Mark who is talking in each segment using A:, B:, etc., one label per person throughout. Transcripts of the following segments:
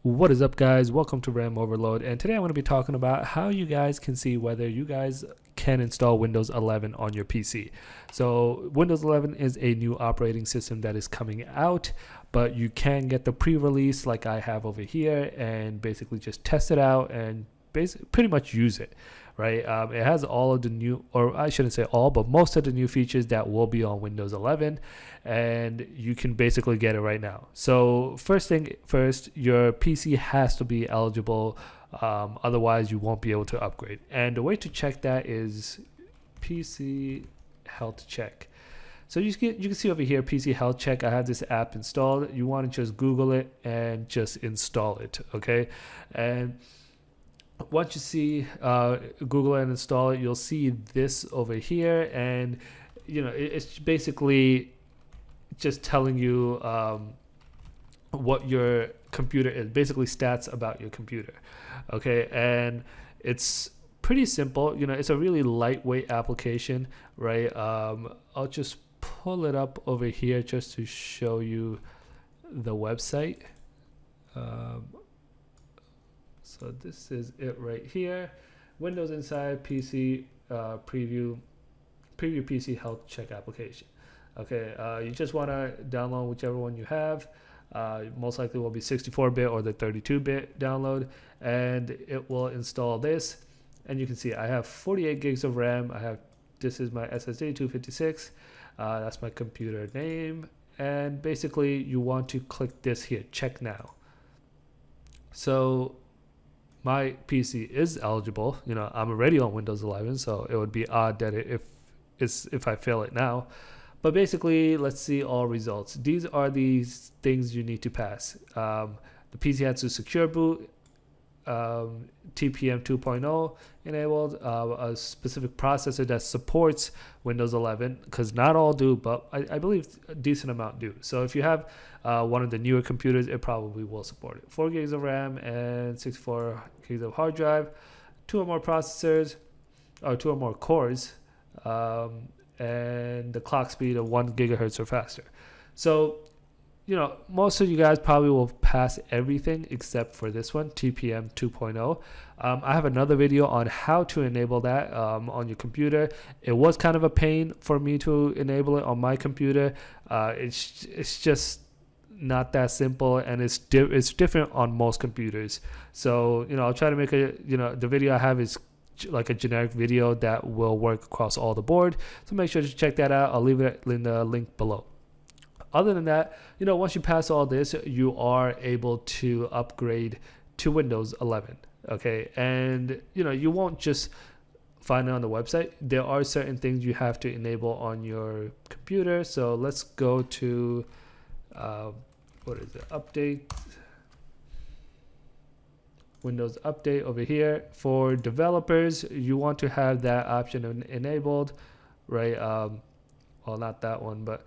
A: What is up, guys? Welcome to RAM Overload, and today I'm going to be talking about how you guys can see whether you guys can install Windows 11 on your PC. So Windows 11 is a new operating system that is coming out, but you can get the pre-release like I have over here and basically just test it out and pretty much use it, right? It has all of the new, or I shouldn't say all, but most of the new features that will be on Windows 11, and you can basically get it right now. So first thing first, your PC has to be eligible, otherwise you won't be able to upgrade. And the way to check that is PC health check. So you can see over here, PC health check. I have this app installed. You want to just Google it and just install it, okay? And once you see Google and install it, you'll see this over here, and it's basically just telling you what your computer is, basically stats about your computer, okay? And it's pretty simple. It's a really lightweight application, right? I'll just pull it up over here just to show you the website. So this is it right here. Windows Inside PC preview PC health check application. Okay, you just want to download whichever one you have. Most likely will be 64-bit or the 32-bit download, and it will install this. And you can see I have 48 gigs of RAM. This is my SSD 256. That's my computer name, and basically you want to click this here, check now. So my PC is eligible. I'm already on Windows 11, so it would be odd that if I fail it now. But basically, let's see all results. These are the things you need to pass. The PC has to secure boot, TPM 2.0 enabled, a specific processor that supports Windows 11, because not all do, but I believe a decent amount do. So if you have one of the newer computers, it probably will support it. 4 gigs of RAM and 64 gigs of hard drive, 2 or more processors, or 2 or more cores, and the clock speed of 1 gigahertz or faster. So most of you guys probably will pass everything except for this one, TPM 2.0. I have another video on how to enable that on your computer. It was kind of a pain for me to enable it on my computer. It's just not that simple, and it's different on most computers. So I'll try to make the video I have is like a generic video that will work across all the board. So make sure to check that out. I'll leave it in the link below. Other than that, once you pass all this, you are able to upgrade to Windows 11, okay? And you won't just find it on the website. There are certain things you have to enable on your computer. So let's go to what is it? Update. Windows Update over here. For developers, you want to have that option enabled, right? Well, not that one, but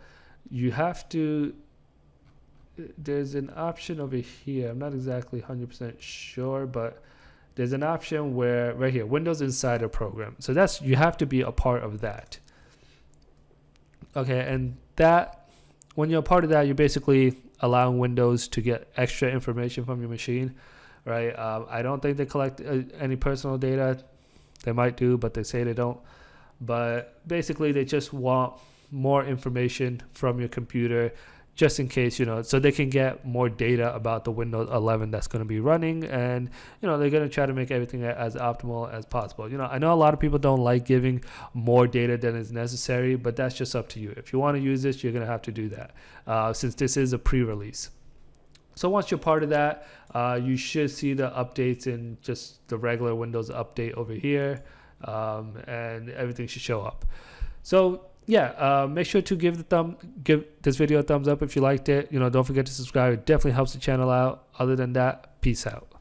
A: you have to. There's an option over here. I'm not exactly 100% sure, but there's an option where right here, Windows Insider Program. So you have to be a part of that. Okay, and that when you're a part of that, you're basically allowing Windows to get extra information from your machine, right? I don't think they collect any personal data. They might do, but they say they don't. But basically, they just want more information from your computer, just in case, so they can get more data about the Windows 11 that's going to be running, and they're going to try to make everything as optimal as possible. I know a lot of people don't like giving more data than is necessary, but that's just up to you. If you want to use this, you're going to have to do that, since this is a pre-release. So once you're part of that, you should see the updates in just the regular Windows Update over here, and everything should show up. So yeah, make sure to give this video a thumbs up if you liked it. Don't forget to subscribe. It definitely helps the channel out. Other than that, peace out.